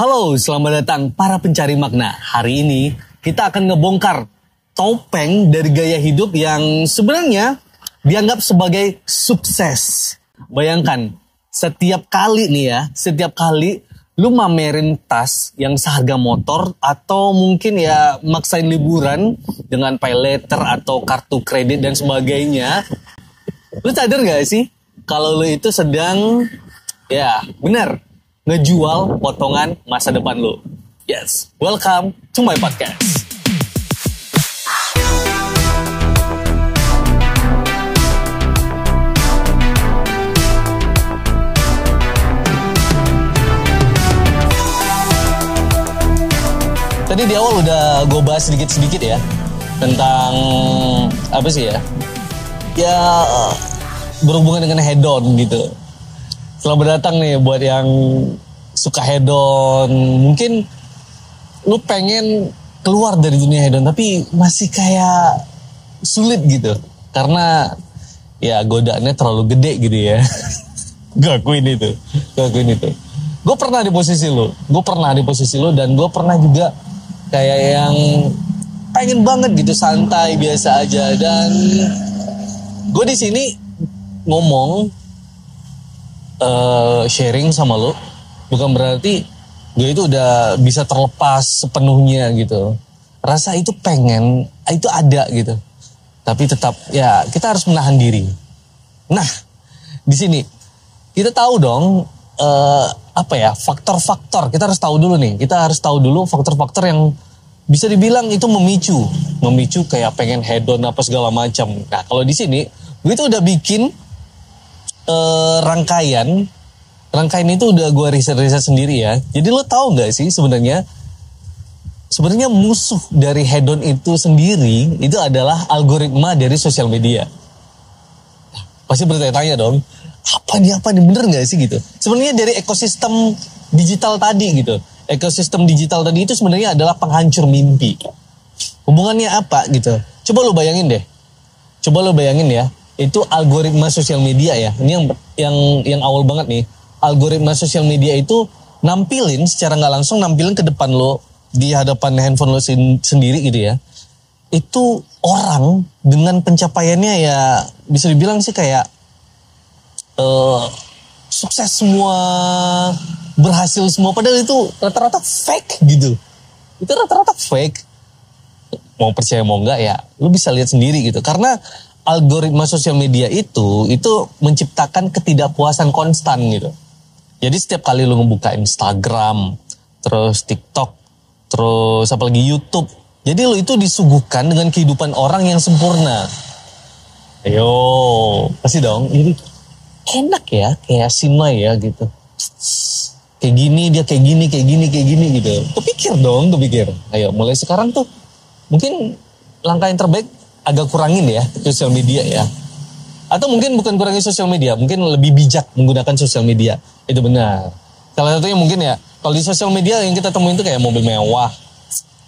Halo, selamat datang para pencari makna. Hari ini kita akan ngebongkar topeng dari gaya hidup yang sebenarnya dianggap sebagai sukses. Bayangkan, setiap kali lu mamerin tas yang seharga motor atau mungkin ya maksain liburan dengan pay letter atau kartu kredit dan sebagainya. Lu sadar gak sih kalau lu itu sedang benar ngejual potongan masa depan lu. Yes, welcome to my podcast. Tadi di awal udah gue bahas sedikit-sedikit ya tentang apa sih ya? Ya berhubungan dengan hedon gitu. Selamat datang nih buat yang suka hedon. Mungkin lu pengen keluar dari dunia hedon tapi masih kayak sulit gitu. Karena ya godaannya terlalu gede gitu ya. Gue akuin itu. Gue pernah di posisi lu dan gue pernah juga kayak yang pengen banget gitu santai biasa aja. Dan gue di sini ngomong sharing sama lo bukan berarti gue itu udah bisa terlepas sepenuhnya gitu. Rasa itu pengen, itu ada gitu. Tapi tetap ya kita harus menahan diri. Nah, di sini kita tahu dong faktor-faktor. Kita harus tahu dulu nih. Kita harus tahu dulu faktor-faktor yang bisa dibilang itu memicu kayak pengen hedon apa segala macam. Nah, kalau di sini gue itu udah bikin rangkaian itu udah gue riset sendiri ya. Jadi lo tahu nggak sih sebenarnya musuh dari hedon itu sendiri itu adalah algoritma dari sosial media. Pasti bertanya-tanya dong, apa nih bener nggak sih gitu? Sebenarnya dari ekosistem digital tadi gitu. Ekosistem digital tadi itu sebenarnya adalah penghancur mimpi. Hubungannya apa gitu? Coba lo bayangin ya. Itu algoritma sosial media ya. Ini yang awal banget nih. Algoritma sosial media itu nampilin secara nggak langsung nampilin ke depan lo di hadapan handphone lo sendiri gitu ya. Itu orang dengan pencapaiannya ya bisa dibilang sih kayak sukses semua, berhasil semua. Padahal itu rata-rata fake gitu. Itu rata-rata fake. Mau percaya mau enggak ya, lo bisa lihat sendiri gitu. Karena algoritma sosial media itu menciptakan ketidakpuasan konstan gitu. Jadi setiap kali lu ngebuka Instagram, terus TikTok, terus apalagi YouTube, jadi lu itu disuguhkan dengan kehidupan orang yang sempurna. Ayo, pasti dong. Jadi enak ya, kayak Sinai ya gitu. Kayak gini gitu. Kepikir. Ayo, mulai sekarang tuh mungkin langkah yang terbaik agak kurangin ya sosial media ya. Atau mungkin bukan kurangi sosial media, mungkin lebih bijak menggunakan sosial media. Itu benar. Salah satunya mungkin ya, kalau di sosial media yang kita temuin itu kayak mobil mewah,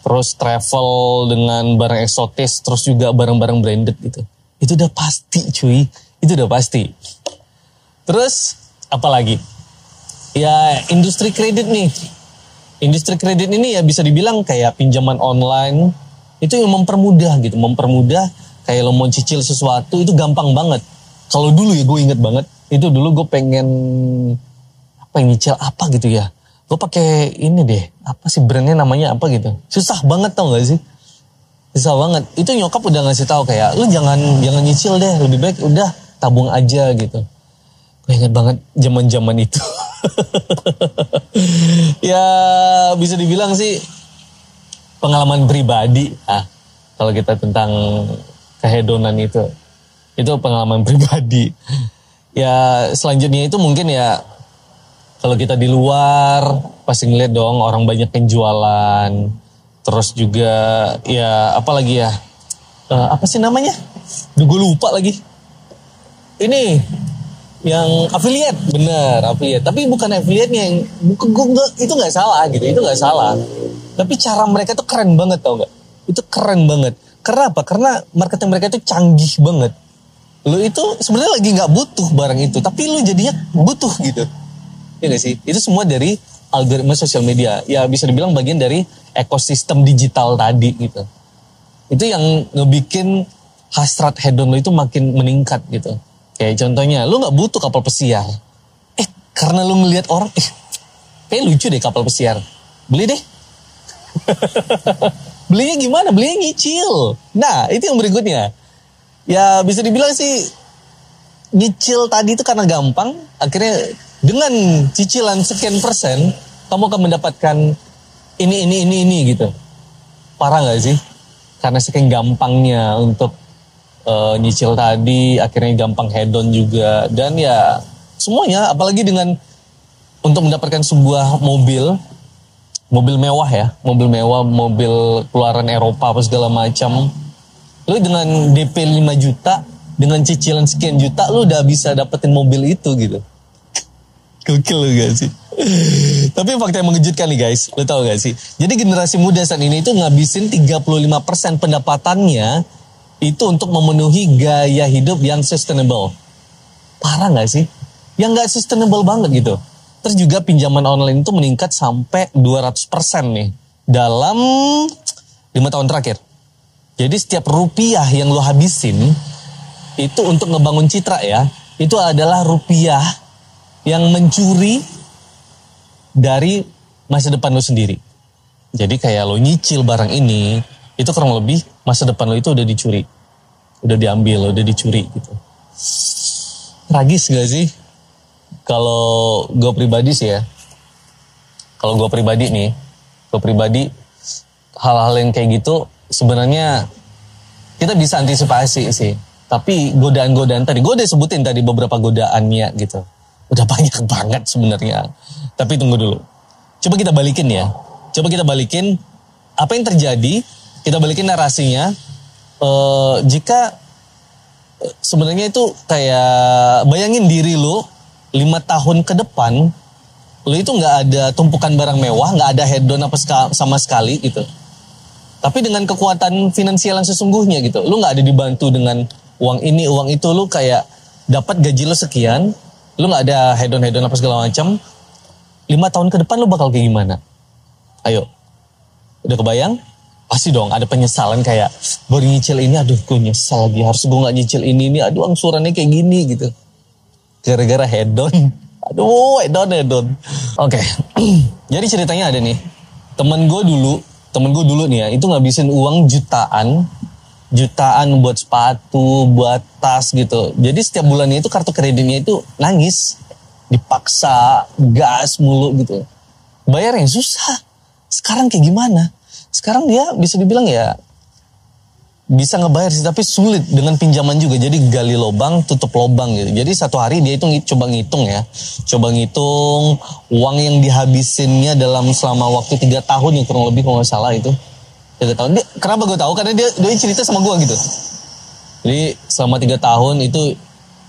terus travel dengan barang eksotis, terus juga barang-barang branded gitu. Itu udah pasti cuy, itu udah pasti. Terus apa lagi? Ya industri kredit nih. Industri kredit ini ya bisa dibilang kayak pinjaman online. Itu yang mempermudah kayak lo mau cicil sesuatu itu gampang banget. Kalau dulu ya gue inget banget, itu dulu gue pengen nyicil apa gitu ya. Gue pakai ini deh, apa sih brandnya namanya apa gitu. Susah banget tau gak sih? Susah banget. Itu nyokap udah ngasih tahu kayak lu jangan nyicil deh, lebih baik udah tabung aja gitu. Gue inget banget zaman itu. Ya bisa dibilang sih pengalaman pribadi. Kalau kita tentang kehedonan itu pengalaman pribadi. Ya selanjutnya itu mungkin ya kalau kita di luar pasti ngeliat dong orang banyak yang jualan. Terus juga ya apalagi ya apa sih namanya? Gue lupa lagi. Ini yang affiliate, bener affiliate. Tapi bukan affiliate-nya yang itu nggak salah gitu, itu nggak salah. Tapi cara mereka tuh keren banget tau nggak? Itu keren banget. Karena apa? Karena marketing mereka itu canggih banget. Lu itu sebenarnya lagi nggak butuh barang itu, tapi lu jadinya butuh gitu. Ya nggak sih? Itu semua dari algoritma sosial media. Ya bisa dibilang bagian dari ekosistem digital tadi gitu. Itu yang ngebikin hasrat hedon lo itu makin meningkat gitu. Kayak contohnya, lo gak butuh kapal pesiar. Karena lo ngelihat orang, kayak lucu deh kapal pesiar. Beli deh. Belinya gimana? Belinya nyicil. Nah, itu yang berikutnya. Ya bisa dibilang sih, nyicil tadi itu karena gampang. Akhirnya dengan cicilan sekian persen, kamu akan mendapatkan ini gitu. Parah gak sih? Karena saking gampangnya untuk nyicil tadi, akhirnya gampang hedon juga. Dan ya semuanya, apalagi dengan untuk mendapatkan sebuah mobil mewah ya, mobil mewah, mobil keluaran Eropa apa segala macam. Lu dengan DP 5 juta, dengan cicilan sekian juta, lu udah bisa dapetin mobil itu gitu. Gokil lu gak sih? Tapi fakta yang mengejutkan nih guys, lu tau gak sih? Jadi generasi muda saat ini itu ngabisin 35% pendapatannya itu untuk memenuhi gaya hidup yang sustainable. Parah gak sih? Yang gak sustainable banget gitu. Terus juga pinjaman online itu meningkat sampai 200% nih dalam 5 tahun terakhir. Jadi setiap rupiah yang lo habisin itu untuk ngebangun citra ya, itu adalah rupiah yang mencuri dari masa depan lo sendiri. Jadi kayak lo nyicil barang ini, itu kurang lebih masa depan lo itu udah dicuri. Udah diambil, udah dicuri gitu. Tragis gak sih? Kalau gue pribadi sih ya, kalau gue pribadi nih, hal-hal yang kayak gitu sebenarnya kita bisa antisipasi sih. Tapi godaan-godaan tadi, gue udah sebutin tadi beberapa godaannya gitu. Udah banyak banget sebenarnya. Tapi tunggu dulu. Coba kita balikin ya. Coba kita balikin apa yang terjadi, kita balikin narasinya. Jika sebenarnya itu kayak bayangin diri lo 5 tahun ke depan, lo itu gak ada tumpukan barang mewah, gak ada hedon apa sama sekali gitu. Tapi dengan kekuatan finansial yang sesungguhnya gitu, lo gak ada dibantu dengan uang ini, uang itu, lo kayak dapat gaji lo sekian, lo gak ada hedon-hedon apa segala macam. 5 tahun ke depan lo bakal kayak gimana? Ayo, udah kebayang? Pasti dong ada penyesalan kayak, baru nyicil ini, aduh gue nyesal lagi, harus gue gak nyicil ini, aduh angsurannya kayak gini gitu. Gara-gara hedon. Aduh, hedon. Oke. Jadi ceritanya ada nih. Temen gue dulu nih ya, itu ngabisin uang jutaan buat sepatu, buat tas gitu. Jadi setiap bulannya itu kartu kreditnya itu nangis. Dipaksa, gas mulu gitu. Bayar yang susah. Sekarang kayak gimana? Sekarang dia bisa dibilang ya bisa ngebayar sih, tapi sulit dengan pinjaman juga. Jadi gali lubang, tutup lubang gitu. Jadi satu hari dia itu coba ngitung uang yang dihabisinnya dalam selama waktu 3 tahun yang kurang lebih kalau nggak salah itu 3 tahun. Kenapa gue tahu? Karena dia cerita sama gue gitu. Jadi selama 3 tahun itu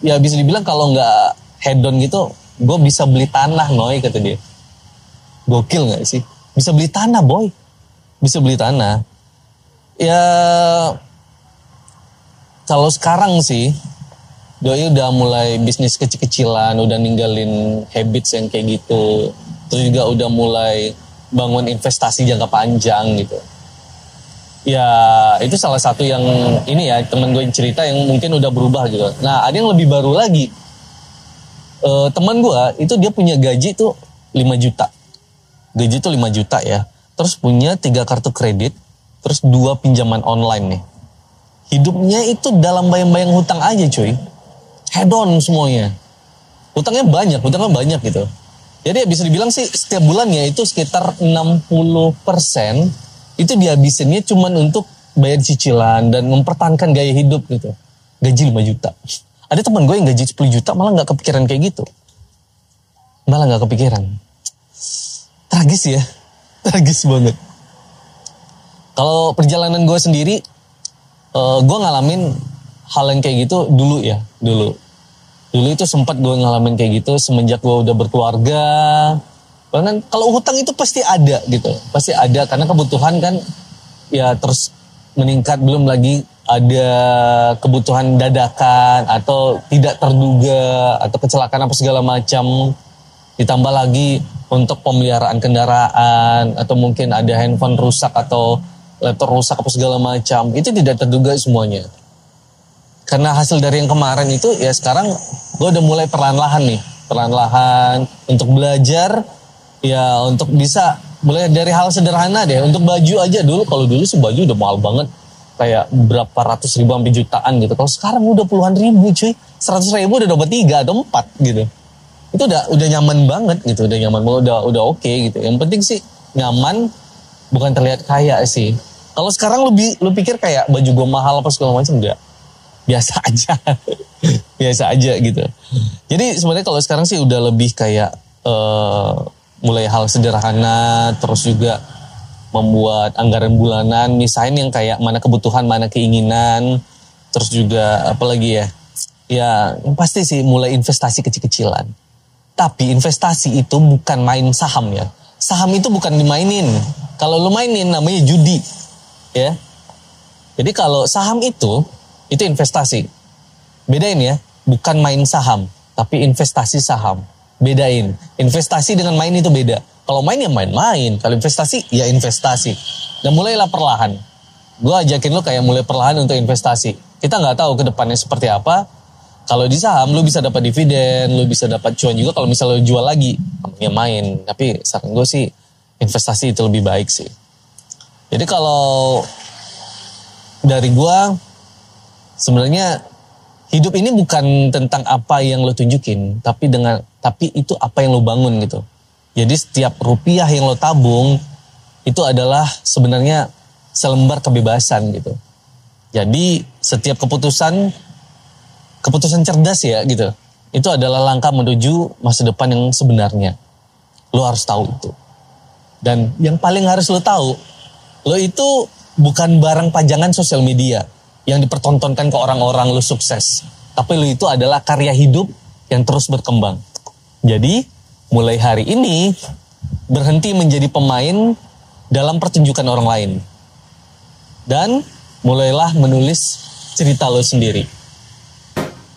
ya bisa dibilang kalau nggak hedon gitu, gue bisa beli tanah Noy, kata dia. Gokil nggak sih? Bisa beli tanah boy, bisa beli tanah. Ya kalau sekarang sih, doi udah mulai bisnis kecil-kecilan, udah ninggalin habits yang kayak gitu. Terus juga udah mulai bangun investasi jangka panjang gitu. Ya itu salah satu yang ini ya, temen gue yang cerita yang mungkin udah berubah gitu. Nah ada yang lebih baru lagi. Teman gue itu dia punya gaji tuh 5 juta. Gaji tuh 5 juta ya. Terus punya 3 kartu kredit, terus 2 pinjaman online nih. Hidupnya itu dalam bayang-bayang hutang aja cuy. Hedon semuanya. Hutangnya banyak gitu. Jadi ya bisa dibilang sih setiap bulannya itu sekitar 60% itu dihabisinnya cuman untuk bayar cicilan dan mempertahankan gaya hidup gitu. Gaji 5 juta. Ada teman gue yang gaji 10 juta malah gak kepikiran kayak gitu. Malah gak kepikiran. Tragis ya. Tragis banget. Kalau perjalanan gue sendiri, gue ngalamin hal yang kayak gitu dulu ya, dulu itu sempat gue ngalamin kayak gitu semenjak gue udah berkeluarga. Bahkan kalau hutang itu pasti ada gitu, pasti ada karena kebutuhan kan ya terus meningkat, belum lagi ada kebutuhan dadakan atau tidak terduga atau kecelakaan apa segala macam. Ditambah lagi untuk pemeliharaan kendaraan, atau mungkin ada handphone rusak atau laptop rusak apa segala macam, itu tidak terduga semuanya. Karena hasil dari yang kemarin itu ya sekarang gue udah mulai perlahan-lahan untuk belajar, ya untuk bisa mulai dari hal sederhana deh. Untuk baju aja dulu, kalau dulu sih baju udah mahal banget, kayak berapa ratus ribu sampai jutaan gitu. Kalau sekarang udah puluhan ribu cuy, 100 ribu udah dapat 3 atau 4 gitu. Itu udah nyaman banget gitu, udah nyaman banget, udah oke gitu. Yang penting sih nyaman, bukan terlihat kaya sih. Kalau sekarang lu pikir kayak baju gue mahal apa segala macam, enggak. Biasa aja. Biasa aja gitu. Jadi sebenarnya kalau sekarang sih udah lebih kayak mulai hal sederhana, terus juga membuat anggaran bulanan, misalnya yang kayak mana kebutuhan, mana keinginan, terus juga apalagi ya, ya yang pasti sih mulai investasi kecil-kecilan. Tapi investasi itu bukan main saham ya. Saham itu bukan dimainin. Kalau lu mainin namanya judi, ya. Jadi kalau saham itu investasi. Bedain ya, bukan main saham, tapi investasi saham. Bedain. Investasi dengan main itu beda. Kalau main ya main-main, kalau investasi ya investasi. Dan mulailah perlahan. Gue ajakin lo kayak mulai perlahan untuk investasi. Kita nggak tahu ke depannya seperti apa. Kalau di saham lo bisa dapat dividen, lo bisa dapat cuan juga kalau misalnya lo jual lagi. Ya main, tapi saran gue sih investasi itu lebih baik sih. Jadi kalau dari gue, sebenarnya hidup ini bukan tentang apa yang lo tunjukin, tapi itu apa yang lo bangun gitu. Jadi setiap rupiah yang lo tabung itu adalah sebenarnya selembar kebebasan gitu. Jadi setiap keputusan cerdas ya gitu, itu adalah langkah menuju masa depan yang sebenarnya. Lo harus tahu itu. Dan yang paling harus lo tahu, lo itu bukan barang pajangan sosial media yang dipertontonkan ke orang-orang lu sukses. Tapi lu itu adalah karya hidup yang terus berkembang. Jadi, mulai hari ini, berhenti menjadi pemain dalam pertunjukan orang lain. Dan, mulailah menulis cerita lu sendiri.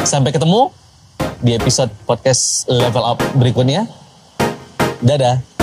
Sampai ketemu di episode podcast Level Up berikutnya. Dadah.